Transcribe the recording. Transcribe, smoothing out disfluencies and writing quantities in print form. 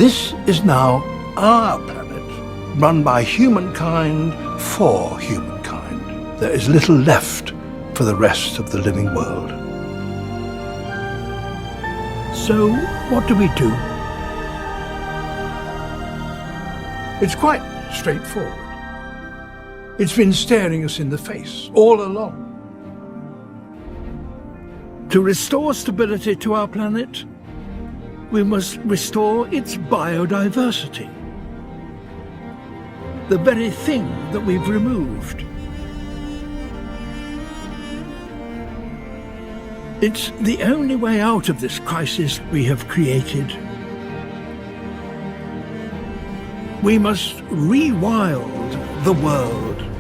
This is now our planet, run by humankind for humankind. There is little left for the rest of the living world. So, what do we do? It's quite straightforward. It's been staring us in the face all along. To restore stability to our planet, we must restore its biodiversity. The very thing that we've removed. It's the only way out of this crisis we have created. We must rewild the world.